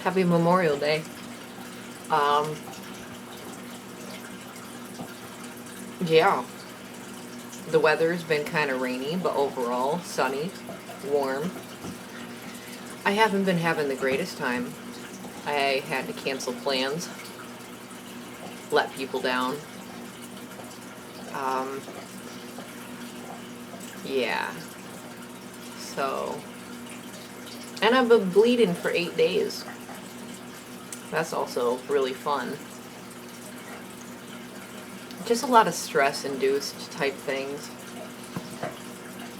Happy Memorial Day. Um, yeah, the weather's been kind of rainy, but overall sunny, warm. I haven't been having the greatest time. I had to cancel plans, let people down. Um, yeah, so. And I've been bleeding for 8 days. That's also really fun. Just a lot of stress induced type things.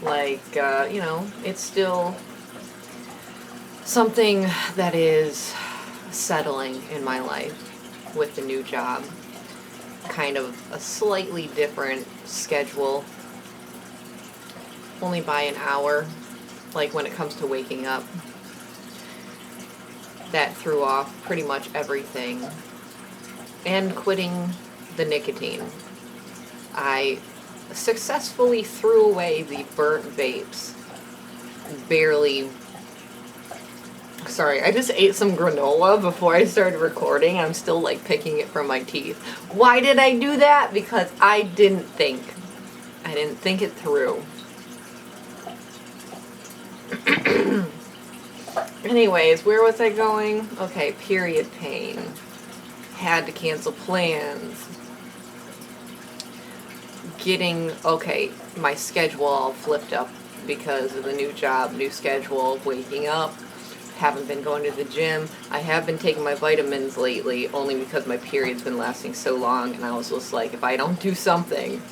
Like, it's still something that is settling in my life with the new job. Kind of a slightly different schedule, only by an hour, like when it comes to waking up. That threw off pretty much everything. And quitting the nicotine. I successfully threw away the burnt vapes. Barely. Sorry, I just ate some granola before I started recording. I'm still like picking it from my teeth. Why did I do that? Because I didn't think. I didn't think it through. Anyways, where was I going? Okay, period pain. Had to cancel plans. My schedule all flipped up because of the new job, new schedule, waking up. Haven't been going to the gym. I have been taking my vitamins lately, only because my period's been lasting so long, and I was just like, if I don't do something,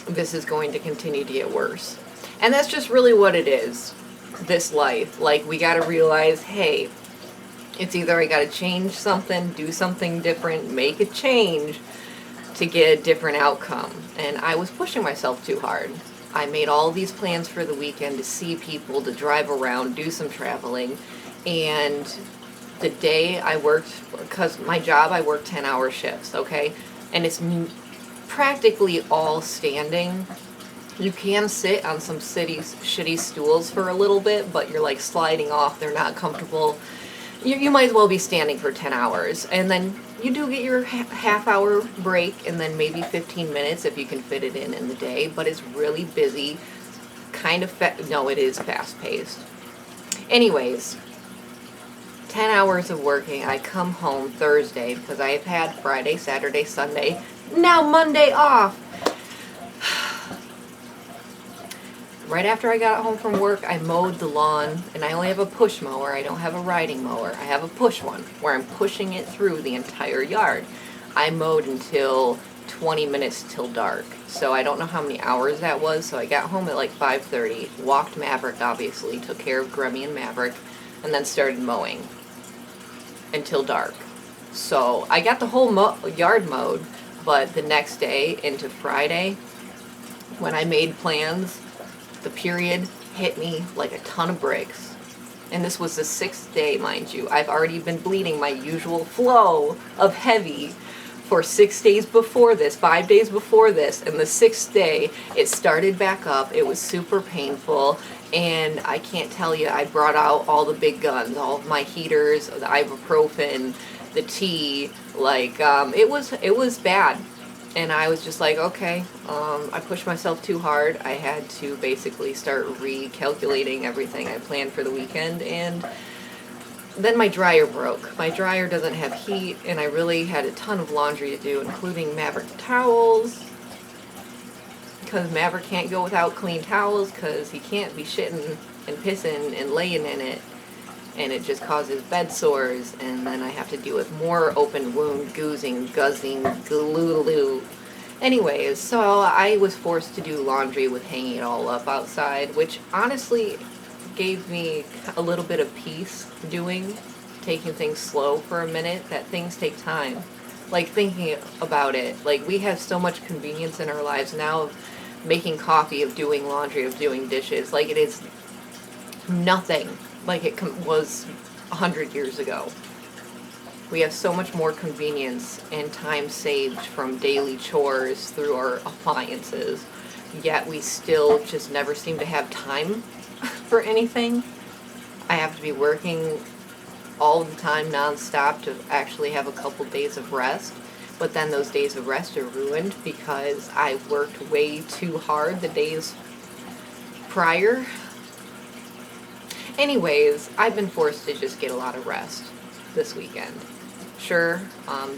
this is going to continue to get worse. And that's just really what it is, this life. Like, we gotta realize, hey, it's either I gotta change something, do something different, make a change to get a different outcome. And I was pushing myself too hard. I made all these plans for the weekend to see people, to drive around, do some traveling. And the day I worked, because my job, I work 10-hour shifts, okay? And it's practically all standing. You can sit on some shitty stools for a little bit, but you're like sliding off. They're not comfortable. You might as well be standing for 10 hours. And then you do get your half-hour break, and then maybe 15 minutes if you can fit it in the day. But it's really busy. No, it is fast-paced. Anyways, 10 hours of working. I come home Thursday because I have had Friday, Saturday, Sunday, now Monday off. Right after I got home from work, I mowed the lawn, and I only have a push mower. I don't have a riding mower. I have a push one, where I'm pushing it through the entire yard. I mowed until 20 minutes till dark, so I don't know how many hours that was, so I got home at like 5:30, walked Maverick, obviously, took care of Grammy and Maverick, and then started mowing until dark. So I got the whole yard mowed, but the next day into Friday, when I made plans, the period hit me like a ton of bricks. And this was the 6th day, mind you. I've already been bleeding my usual flow of heavy for 6 days before this, 5 days before this, and the 6th day, it started back up. It was super painful, and I can't tell you, I brought out all the big guns, all of my heaters, the ibuprofen, the tea, it was bad. And I was just like, okay, I pushed myself too hard. I had to basically start recalculating everything I planned for the weekend, and then my dryer broke. My dryer doesn't have heat, and I really had a ton of laundry to do, including Maverick towels, because Maverick can't go without clean towels, because he can't be shitting and pissing and laying in it, and it just causes bed sores, and then I have to deal with more open wound, goozing, guzzing, glue. Anyways, so I was forced to do laundry with hanging it all up outside, which honestly gave me a little bit of peace taking things slow for a minute, that things take time. Like, thinking about it, like, we have so much convenience in our lives now of making coffee, of doing laundry, of doing dishes. Like, it is nothing like it was 100 years ago. We have so much more convenience and time saved from daily chores through our appliances, yet we still just never seem to have time for anything. I have to be working all the time nonstop to actually have a couple days of rest. But then those days of rest are ruined because I worked way too hard the days prior. Anyways, I've been forced to just get a lot of rest this weekend. Sure,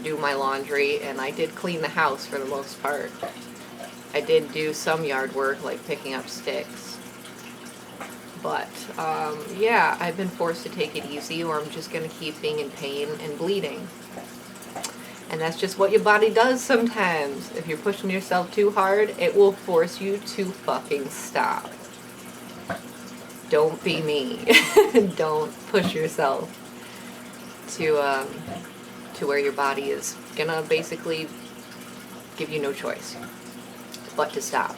do my laundry, and I did clean the house for the most part. I did do some yard work, like picking up sticks. But, yeah, I've been forced to take it easy, or I'm just going to keep being in pain and bleeding. And that's just what your body does sometimes. If you're pushing yourself too hard, it will force you to fucking stop. Don't be me. Don't push yourself to where your body is gonna basically give you no choice but to stop.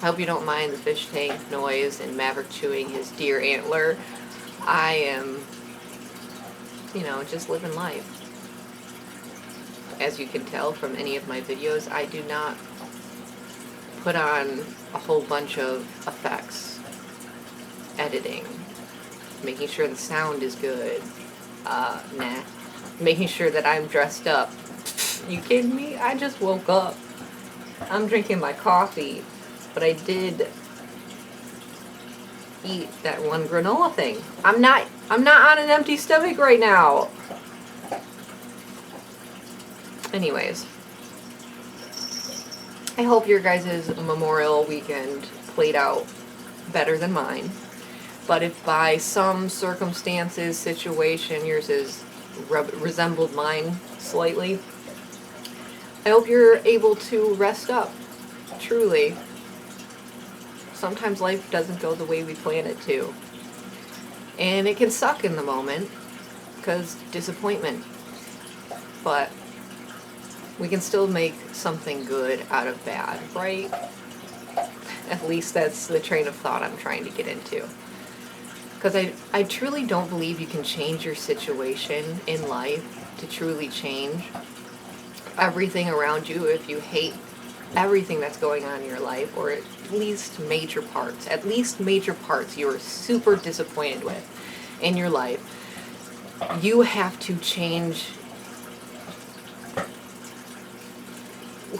I hope you don't mind the fish tank noise and Maverick chewing his deer antler. I am, just living life. As you can tell from any of my videos, I do not put on a whole bunch of effects, editing, making sure the sound is good, making sure that I'm dressed up. You kidding me? I just woke up. I'm drinking my coffee, but I did eat that one granola thing. I'm not on an empty stomach right now. Anyways, I hope your guys' Memorial weekend played out better than mine. But if by some circumstances, situation, yours is resembled mine slightly, I hope you're able to rest up, truly. Sometimes life doesn't go the way we plan it to. And it can suck in the moment, because disappointment. But we can still make something good out of bad, right? At least that's the train of thought I'm trying to get into. Because I truly don't believe you can change your situation in life to truly change everything around you if you hate everything that's going on in your life, or at least major parts you're super disappointed with in your life. You have to change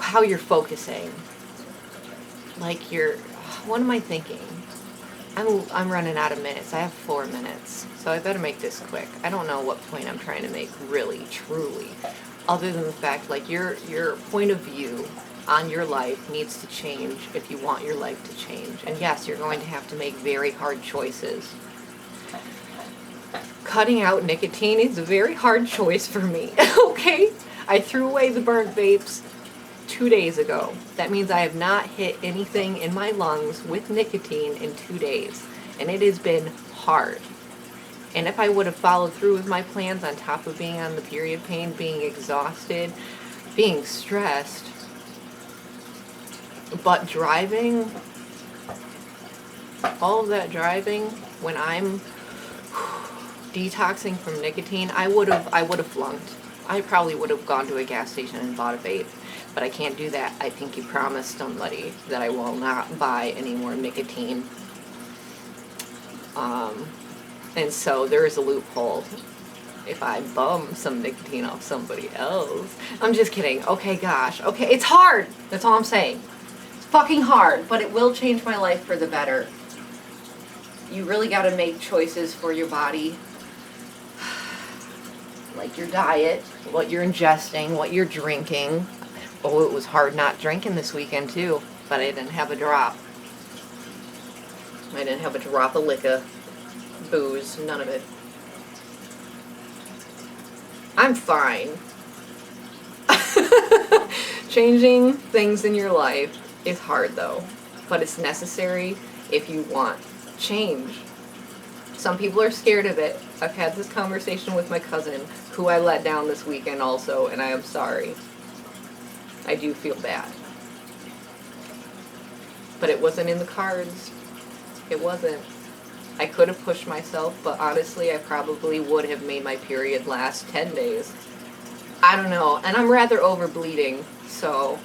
how you're focusing. Like what am I thinking? I'm running out of minutes. I have 4 minutes, so I better make this quick. I don't know what point I'm trying to make really, truly, other than the fact, like, your point of view on your life needs to change if you want your life to change. And yes, you're going to have to make very hard choices. Cutting out nicotine is a very hard choice for me, okay? I threw away the burnt vapes 2 days ago. That means I have not hit anything in my lungs with nicotine in 2 days. And it has been hard. And if I would have followed through with my plans on top of being on the period pain, being exhausted, being stressed, but driving, all of that driving, when I'm detoxing from nicotine, I would have flunked. I probably would have gone to a gas station and bought a vape. But I can't do that. I think you promised somebody that I will not buy any more nicotine. And so there is a loophole. If I bum some nicotine off somebody else. I'm just kidding. Okay, gosh. Okay, it's hard. That's all I'm saying. It's fucking hard, but it will change my life for the better. You really got to make choices for your body. Like your diet, what you're ingesting, what you're drinking. Oh, it was hard not drinking this weekend, too. But I didn't have a drop. I didn't have a drop of liquor. Booze. None of it. I'm fine. Changing things in your life is hard, though. But it's necessary if you want change. Some people are scared of it. I've had this conversation with my cousin, who I let down this weekend also, and I am sorry. I do feel bad. But it wasn't in the cards. It wasn't. I could have pushed myself, but honestly, I probably would have made my period last 10 days. I don't know. And I'm rather over bleeding, so.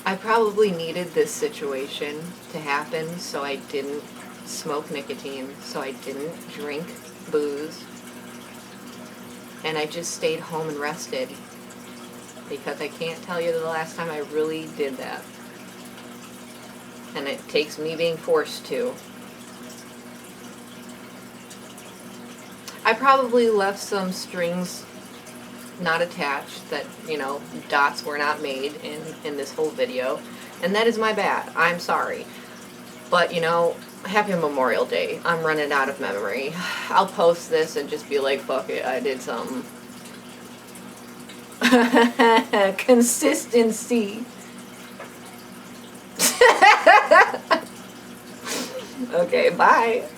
I probably needed this situation to happen so I didn't smoke nicotine, so I didn't drink booze, and I just stayed home and rested, because I can't tell you the last time I really did that. And it takes me being forced to. I probably left some strings not attached, that, you know, dots were not made in this whole video, and that is my bad. I'm sorry. But, you know, happy Memorial Day. I'm running out of memory. I'll post this and just be like, fuck it, I did something. Consistency. Okay, bye.